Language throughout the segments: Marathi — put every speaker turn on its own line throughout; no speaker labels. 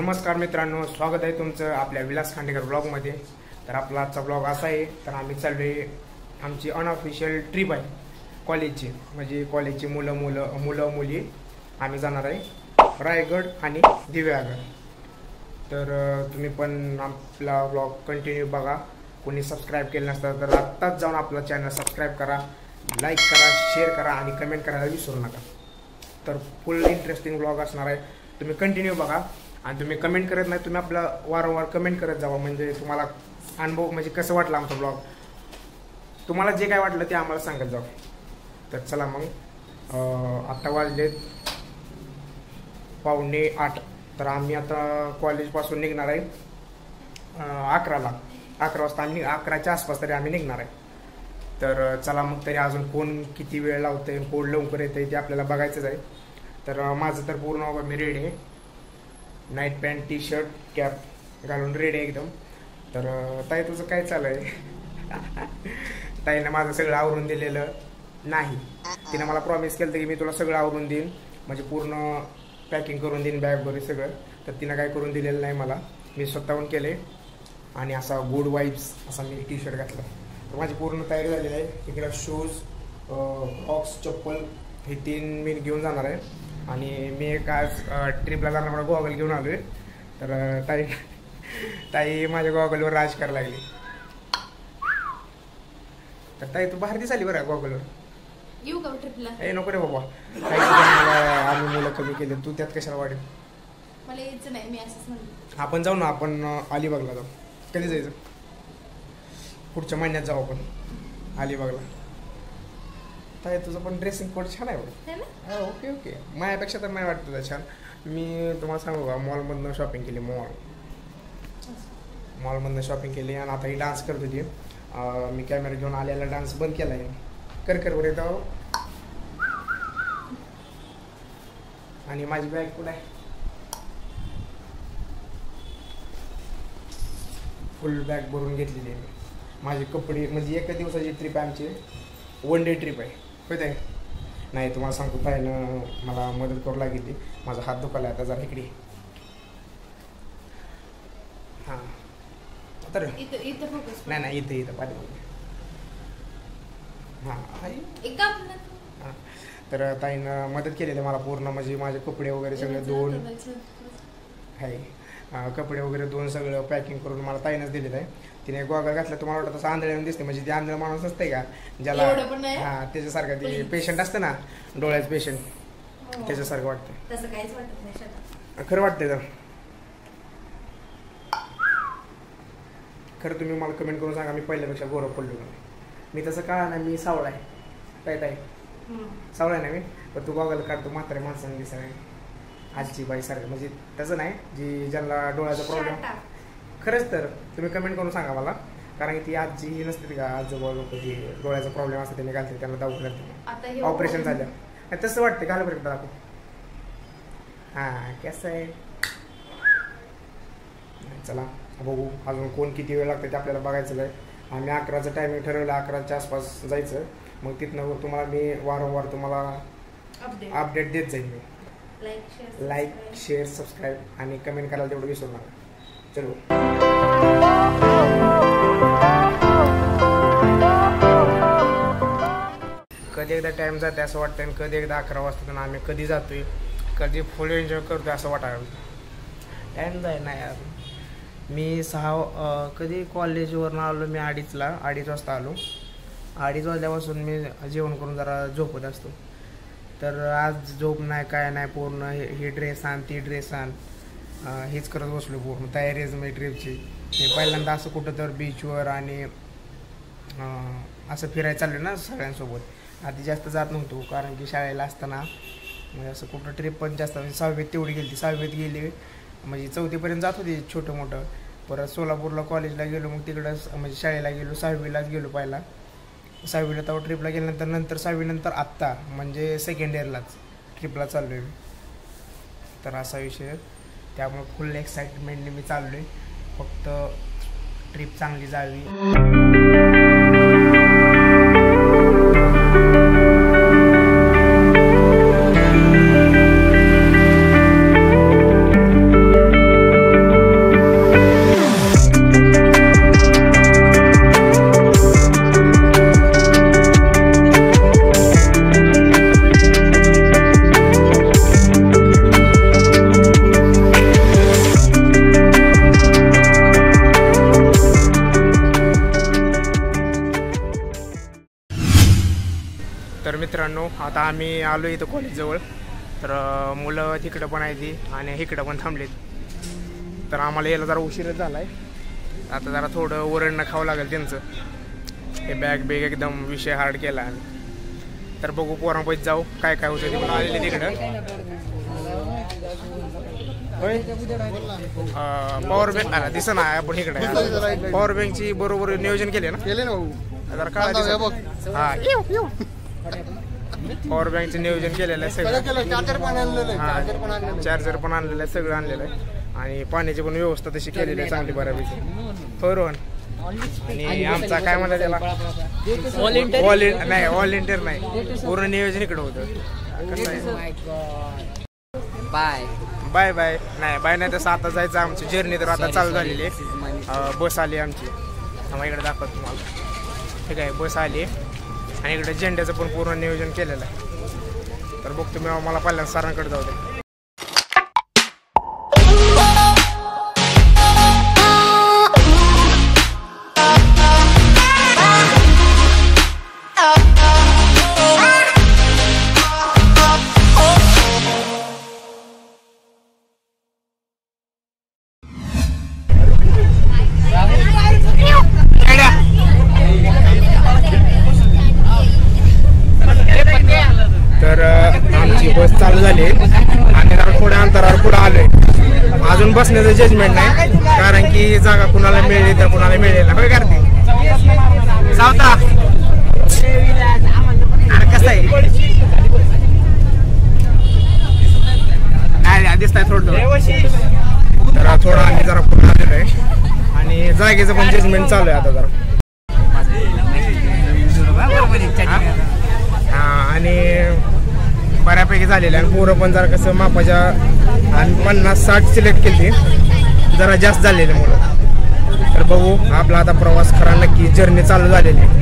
नमस्कार मित्रांनो, स्वागत आहे तुमचं आपल्या विलास खांडेकर ब्लॉगमध्ये। तर आपला आजचा ब्लॉग असा आहे, तर आम्ही चाललोय, आमची अनऑफिशियल ट्रिप आहे कॉलेजची, म्हणजे कॉलेजची मुलं मुली आम्ही जाणार आहे रायगड आणि दिव्यागड। तर तुम्ही पण आपला ब्लॉग कंटिन्यू बघा। कोणी सबस्क्राईब केलं नसतं तर आत्ताच जाऊन आपला चॅनल सबस्क्राईब करा, लाईक करा, शेअर करा आणि कमेंट करायला विसरू नका। तर फुल इंटरेस्टिंग ब्लॉग असणार आहे, तुम्ही कंटिन्यू बघा। आणि तुम्ही कमेंट करत नाही, तुम्ही आपला वारंवार कमेंट करत जावा, म्हणजे तुम्हाला अनुभव म्हणजे कसं वाटलं आमचा ब्लॉग, तुम्हाला जे काय वाटलं ते आम्हाला सांगत जावं। तर चला मग, आत्ता वाजलेत 7:45। तर आम्ही आता कॉलेजपासून निघणार आहे 11 वाजता, आम्ही 11च्या आसपास तरी आम्ही निघणार आहे। तर चला मग, तरी अजून कोण किती वेळ लावतंय, कोण लवकर येतंय ते आपल्याला बघायचंच आहे। तर माझं तर पूर्ण मी रेडी आहे, night pant, T shirt, cap घालून रेडी एकदम। तर ताई तुझं काय चालू आहे? ताईनं माझं सगळं आवरून दिलेलं नाही, तिने मला प्रॉमिस केलं की मी तुला सगळं आवरून देईन, म्हणजे पूर्ण पॅकिंग करून देईन बॅग वगैरे सगळं। तर तिनं काय करून दिलेलं नाही मला, मी स्वतःहून केले आणि असा गुड वाईब्स असा मी टी शर्ट घातला। तर माझी पूर्ण तयारी झालेली आहे। इकडे शूज, सॉक्स, चप्पल हे 3 मी घेऊन जाणार आहे। आणि मी एक आज ट्रिपला जाणार मला गॉगल घेऊन आलो आहे। तर ताई माझ्या गॉगलवर राज करायला लागली। तर ताई तू बाहेर दिसाली बरं गॉगलवर,
येऊ का ट्रिपला?
ए नको रे बाबा, आम्ही मुलं कमी केले, तू त्यात कशाला वाढेल?
मला यायचं नाही, मी असंच म्हणतो।
आपण जाऊ ना, आपण अलिबागला जाऊ। कधी जायचं? पुढच्या महिन्यात जाऊ आपण अलिबागला। ताई तुझं पण ड्रेसिंग कोड छान आहे बरं। ओके ओके, माझ्यापेक्षा तर नाही वाटतं तुझं छान। मी तुम्हाला सांगू का, मॉलमधनं शॉपिंग केली, मॉलमधनं शॉपिंग केली आणि आता ही डान्स करत होती। मी कॅमेरा घेऊन आलेला डान्स बंद केला आहे, कर बरं येतो। आणि माझी बॅग कुठे आहे? फुल बॅग भरून घेतलेली आहे माझे कपडे, म्हणजे एका दिवसाची ट्रिप आहे आमची, 1 डे ट्रिप आहे होत आहे। नाही तुम्हाला सांगतो, ताईनं मला मदत करू लागली, माझा हात दुखायला आता जरा इकडे। हां तर
इथं फोकस
नाही इथं पाठीमागे। हां हां, तर ताईनं मदत केलेली मला पूर्ण, म्हणजे माझे कपडे वगैरे सगळे धुवून आहे, कपडे वगैरे धुवून सगळं पॅकिंग करून मला ताईनंच दिलेलं आहे। तिने गॉगल घातला, तुम्हाला वाटतं तसं आंधळ्यानं दिसते, म्हणजे ते आंधळ माणूस असतंय का ज्याला, हां त्याच्यासारखं, ते पेशंट असतं ना डोळ्याचं पेशंट, त्याच्यासारखं वाटतं।
तसं काहीच वाटत नाही,
खरं वाटतंय तर खरं तुम्ही मला कमेंट करून सांगा, मी पहिल्यापेक्षा गोरं पडलो नाही। मी तसं का नाही, मी सावळा आहे ताई सावळा आहे ना मी, पण तू गॉगल काढतो म्हाताऱ्या माणसाने दिसाय आजची बाई सारखं, म्हणजे तसं नाही, जी ज्यांना डोळ्याचा प्रॉब्लेम, खरंच तर तुम्ही कमेंट करून सांगा मला, कारण की ती आजी ही नसते का, आजोबा लोक जी डोळ्याचा प्रॉब्लेम असते त्यांनी घालते, त्यांना दवाखान्यात ऑपरेशन झालं तसं वाटतं, घाल बरं दाखव। हां कसं आहे, चला बघू अजून कोण किती वेळ लागतं ते आपल्याला बघायचं आहे। आम्ही 11चं टायमिंग ठरवलं, 11च्या आसपास जायचं, मग तिथनं तुम्हाला मी वारंवार तुम्हाला अपडेट देत जाईल मी। लाईक शेअर सबस्क्राईब आणि कमेंट करायला तेवढं विसरू नका। चलो कधी एकदा टाइम जाते असं वाटतं, आणि कधी एकदा 11 वाजता आम्ही कधी जातोय, कधी फुल एन्जॉय करतोय असं वाटायला। टाइम जाय ना यार, मी कधी कॉलेजवरून आलो मी 2:30 वाजता आलो। 2:30 वाजल्यापासून मी जेवण करून जरा झोपत असतो, तर आज झोप नाही काय नाही, पूर्ण हे ड्रेस आण ती ड्रेस आण हेच करत बसलो, पूर्ण तयारीच मी ट्रिपची। मी पहिल्यांदा असं कुठं तर बीचवर आणि असं फिरायला चाललो ना सगळ्यांसोबत, आधी जास्त जात नव्हतो, कारण की शाळेला असताना म्हणजे असं कुठं ट्रिप पण जास्त, म्हणजे 6वीत तेवढी गेली, 6वीत गेली, म्हणजे 4थीपर्यंत जात होती छोटं मोठं। परत सोलापूरला कॉलेजला गेलो, मग तिकडं म्हणजे शाळेला गेलो, 6वीलाच गेलो पहिला, 6वीला तेव्हा ट्रिपला गेल्यानंतर, नंतर 6वीनंतर आत्ता म्हणजे सेकंड इयरलाच ट्रिपला चाललो आहे। तर असा विषय, त्यामुळे फुल एक्साइटमेंटने मी चाललो आहे, फक्त ट्रिप चांगली जावी। मित्रांनो, आता आम्ही आलो इथं कॉलेजजवळ. तर मुलं तिकडं पण आहे ती आणि इकडं पण थांबलेत. तर आम्हाला यायला जरा उशीरच झाला आहे. आता जरा थोडं ओरडणं खावं लागेल त्यांचं. हे बॅग एकदम विषय हार्ड केला आहे. तर बघू पोरांपैकी जाऊ काय काय होतं ते. पण आलेले तिकडं पॉवर बँक आला दिसत ना आपण इकडे. पॉवर बँकची बरोबर नियोजन केले ना जरा काळा हा पॉवर बँकचं नियोजन केलेलं आहे सगळं. चार्जर पण आणलेलं आहे, सगळं आणलेलं आहे. आणि पाण्याची पण व्यवस्था तशी केलेली आहे चांगली बऱ्यापैकी. हो रोहन. आणि आमचा काय म्हणतात त्याला व्हॉलेंटियर नाही, पूर्ण नियोजन इकडं होतं. बाय बाय बाय नाही बाय नाही तसं आता जायचं. आमची जर्नी तर आता चालू झालेली आहे. बस आली आमची. आम्हाला इकडे दाखवत तुम्हाला. ठीक आहे, बस आली आणि इकडे झेंड्याचं पण पूर्ण नियोजन केलेलं आहे. तर बघतो मी मला पहिल्यांदा सरांकडे जाऊ दे. तर आमची बस चालू झाली आणि जरा थोड्या अंतरावर पुढे आलोय. अजून बसण्याचं जजमेंट नाही, कारण की जागा कुणाला मिळेल तर कुणाला मिळेल. होय करते सावता कसं आहे काय दिसतंय थोडं. तर थोडं आम्ही जरा पुढे आलेलो आहे आणि जागेचं पण जजमेंट चालू आहे आता जरा. आणि बऱ्यापैकी झालेलं आणि पोरं पण जरा कसं मापाच्या आणि 50-60 सिलेक्ट केली, जरा जास्त झालेले मुलं. तर बघू आपला आता प्रवास खरा नक्की जर्नी चालू झालेली.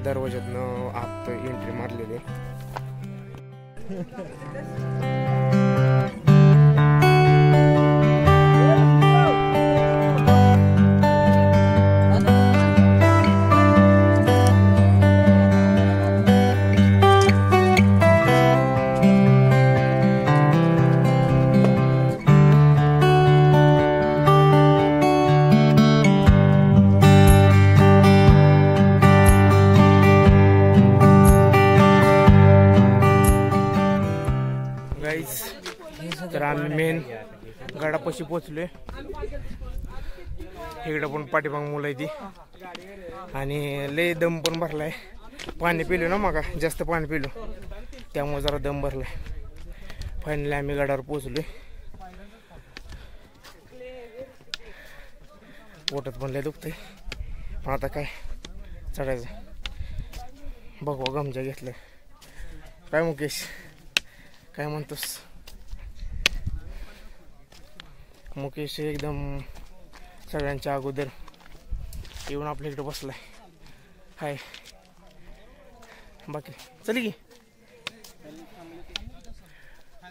दरवाज्यातनं आत एंट्री मारलेली. तर आम्ही मेन गडापाशी पोचलोय. इकडं पण पाठीमाग मुलं आहे ती आणि लय दम पण भरलाय. पाणी पिलो ना मग जास्त पाणी पिलो त्यामुळे जरा दम भरलाय. फायनली आम्ही गडावर पोहोचलोय. पोटात पण लय दुखतंय पण आता काय चढायचं. बघू गमजा घेतलं. काय मुकेश काय म्हणतोस? मुकेश एकदम सगळ्यांच्या अगोदर येऊन आपल्या इकडे बसलाय. हाय बाकी चल की.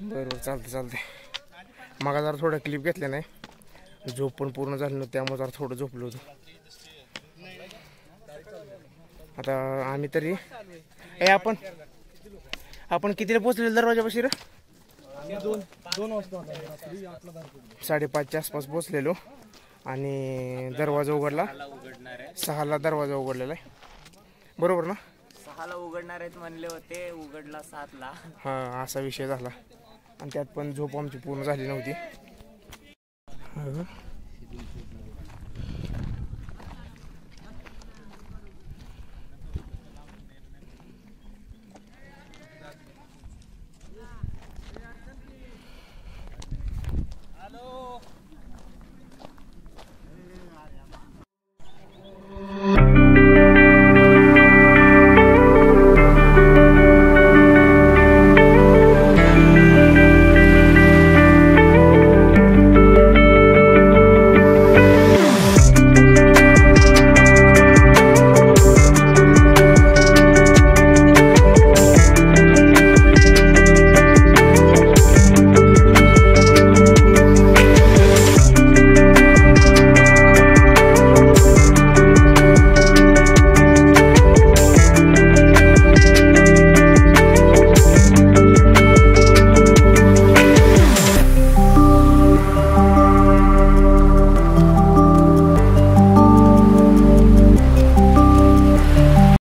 बरोबर चालते. मग जरा थोडं क्लिप घेतले नाही. झोप पण पूर्ण झाली नव्हती त्यामुळे जरा थोडं झोपलो होतो. आता आम्ही तरी आपण कितीला पोहोचलेलो दरवाजापाशी रे? 5:30च्या आसपास पोहोचलेलो आणि दरवाजा उघडला 6ला दरवाजा उघडलेला आहे बरोबर ना?
6ला उघडणार आहेत म्हणले होते, उघडला 7ला.
हा असा विषय झाला आणि त्यात पण झोप आमची पूर्ण झाली नव्हती.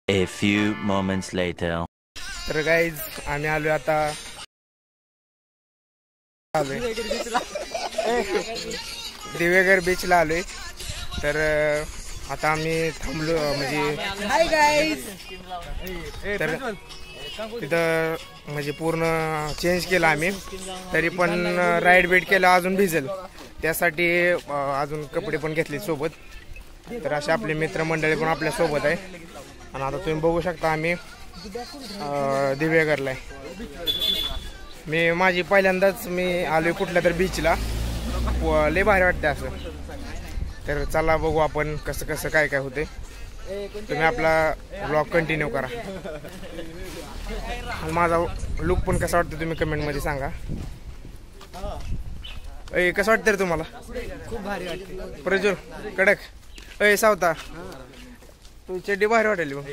A few moments later.
तर गाईज आम्ही आलोय आता दिवेघर बीचला आलोय. तर आता आम्ही थांबलो म्हणजे
हाय गाईज.
तर तिथं म्हणजे पूर्ण चेंज केलं आम्ही. तरी पण राईड बीट केलं अजून भिजेल त्यासाठी अजून कपडे पण घेतले सोबत. तर असे आपले मित्रमंडळी पण आपल्या सोबत आहे. आणि आता तुम्ही बघू शकता आम्ही दिवेघरला आहे. माझी पहिल्यांदाच आलोय कुठल्या तर बीचला. लय भारी वाटते असं. तर चला बघू आपण कसं कसं काय काय होते. तुम्ही आपला ब्लॉग कंटिन्यू करा. आणि माझा लुक पण कसा वाटतं तुम्ही कमेंटमध्ये सांगा. कसं वाटतं रे तुम्हाला?
खूप भारी वाटते.
प्रज्वल कडक. सावता तू चड्डी बाहेर वाटेल मग.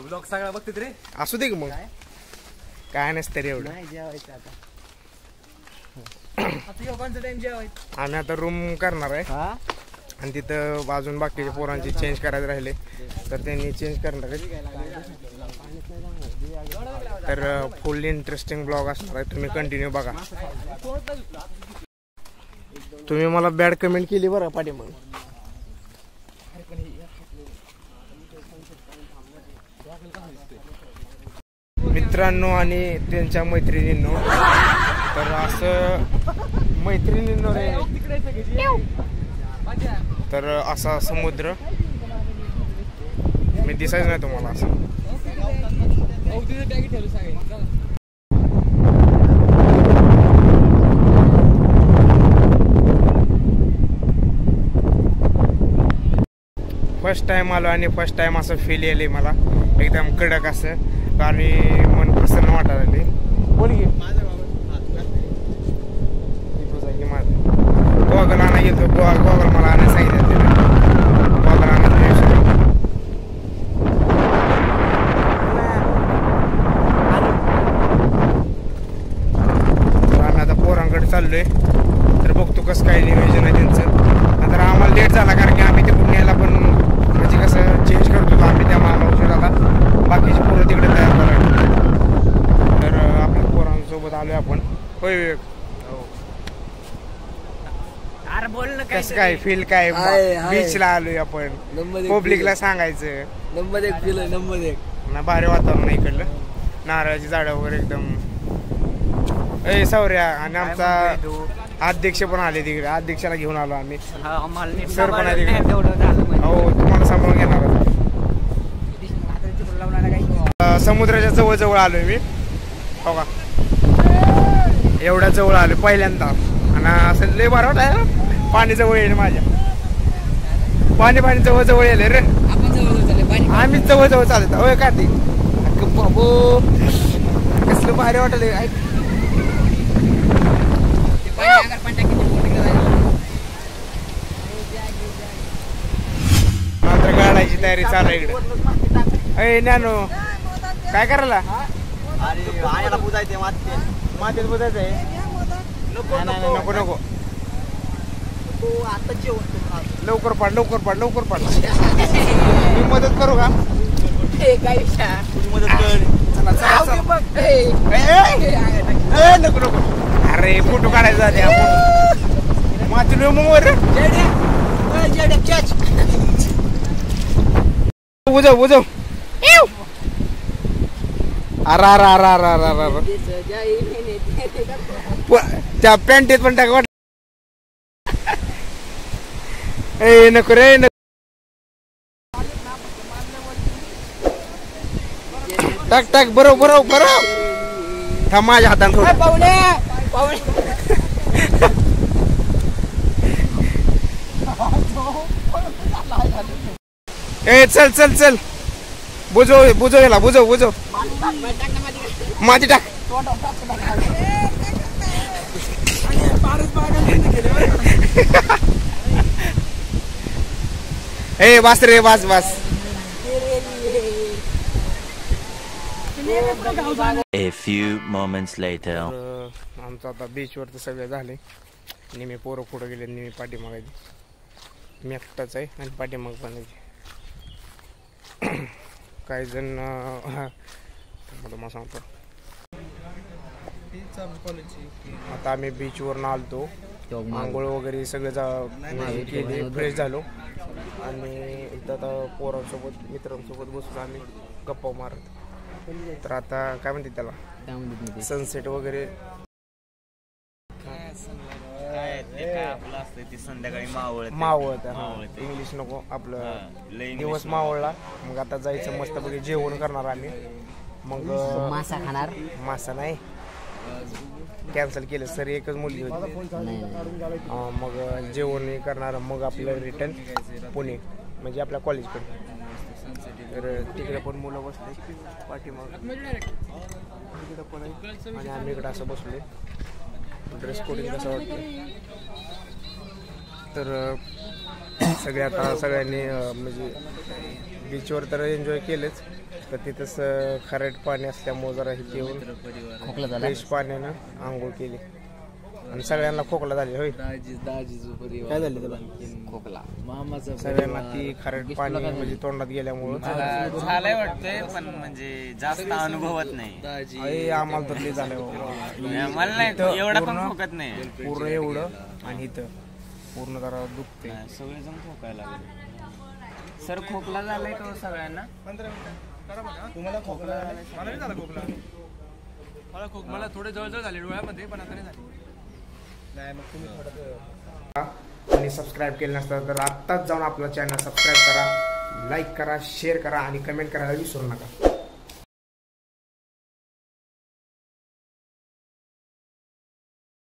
ब्लॉग सगळा बघते रे.
असू दे की मग काय नसतं रे एवढं. आम्ही आता रूम करणार आहे आणि तिथं अजून बाकीच्या पोरांची चेंज करायचे राहिले तर त्यांनी चेंज करणार आहे. तर फुल इंटरेस्टिंग ब्लॉग असणार आहे. तुम्ही कंटिन्यू बघा. तुम्ही मला बॅड कमेंट केली बरं पाठीमाग. मित्रांनो आणि त्यांच्या मैत्रिणींनो तर असं मैत्रिणींनो रे तर असा समुद्र मी दिसायचं नाही तुम्हाला असं. फर्स्ट टाइम आलो आणि फर्स्ट टाइम असं फील येईल मला एकदम कडक असं आणि मन प्रसन्न वाटायला. बोल की गॉगल आणा येतो. गॉगल मला आणायला सांगितलं. गॉगल आम्ही आता पोरांकडे चाललोय. तर बघतो कसं काय नियोजन आहे त्यांचं. तर आम्हाला लेट झाला कारण की आम्ही ते पुण्याला पण म्हणजे कसं चेंज करतो आम्ही त्या मला उशीर झाला. बाकीचे पोरं तिकडे तयार करायला. तर आपल्या पोरांसोबत आलोय आपण. होय विवेक कसं काय फील काय बीचला आलोय आपण. पब्लिकला सांगायचं
नंबर 1 फील आहे. नंबर 1
ना भारी वातावरण आहे इकडलं. नारळाची झाडं वगैरे एकदम. ए सौर्या आणि आमचा अध्यक्ष पण आले तिकडे. अध्यक्षाला घेऊन आलो आम्ही. सर पण आहे तिकडे. हो तुम्हाला सांभाळून घेणार. समुद्राच्या जवळ जवळ आलोय मी. हो का एवढ्या जवळ आलोय पहिल्यांदा. आणि असं लय बरं वाटत. पाणी जवळ येईल माझ्या. पाणी जवळ जवळ येईल रे. आम्ही जवळ जवळ चालत. होय का ते बाबू कसलं भारी वाटलं. मात्र गाडायची तयारी चालू आहे इकडे. अय नानो काय करायला? मातीत बुजायचंय. नको नको लवकर पाड लवकर पाड लवकर पाड. मी मदत करू का? मदत कर. नको नको. अरे फोटो काढायचा माती वर. बुजव बुजव. त्या पॅन्टीत पण टाक. ए नको रे नको. टाक टाक बरोबर बरोबर. थांब माझ्या हाताने थोडं. ए चल चल चल बुजव बुजव याला बुजव बुजव. माती टाक. ए बस रे बस बस.
A few moments later.
आमचं आता बीचवर तर सगळे झाले. नेहमी पोरं पुढं गेले नेहमी पाठीमागायची. मी एकटाच आहे आणि पाठीमाग पण काही जण मला सांगतो. आता आम्ही बीचवरून आलतो. आंघोळ वगैरे सगळे केली फ्रेश झालो आणि इथं आता पोरांसोबत मित्रांसोबत बसून आम्ही गप्पा मारत. तर आता काय म्हणते त्याला सनसेट वगैरे
संध्याकाळी
मावळत. इंग्लिश नको आपलं. दिवस मावळला मग आता जायचं मस्त पैकी जेवण करणार आम्ही. मग
मासा खाणार.
मासा नाही कॅन्सल केलं सर. एकच मुलगी होती. मग जेवण करणार. मग आपलं रिटर्न पुणे म्हणजे आपल्या कॉलेजकडे. तर तिकडे पण मुलं बसले पाठीमाग. इकडं पण आहे आणि आम्ही इकडं असं बसलोय. ड्रेस कोडिंग कसं वाटतं. तर सगळे आता सगळ्यांनी म्हणजे बीचवर तर एन्जॉय केलेच. तर तिथंच खारट पाणी असल्यामुळे जरा हे जेवण फ्रेश पाण्यानं आंघोळ केली आणि सगळ्यांना खोकला झाले. होय काय झाले त्याला?
खोकला
सगळ्यांना ती खारट पाणी म्हणजे तोंडात गेल्यामुळं
झालंय वाटतंय. पण म्हणजे जास्त अनुभवत नाही.
आम्हाला तर ते झालंय.
मला नाही एवढा पण खोकत नाही
पूर्ण एवढं. आणि इथं पूर्ण जरा दुखते.
सगळेजण खोकायला लागले. सर खोकला झालाय का सगळ्यांना?
तुम्हाला खोकला झालाय?
मला नाही झाला खोकला. मला थोडे जवळजवळ झाले डोळ्यामध्ये पण आता नाही झाले.
नाही मग तुम्ही थोडं आणि सबस्क्राईब केलं नसतं तर आत्ताच जाऊन आपलं चॅनल सबस्क्राईब करा, लाईक करा, शेअर करा आणि कमेंट करायला विसरू नका.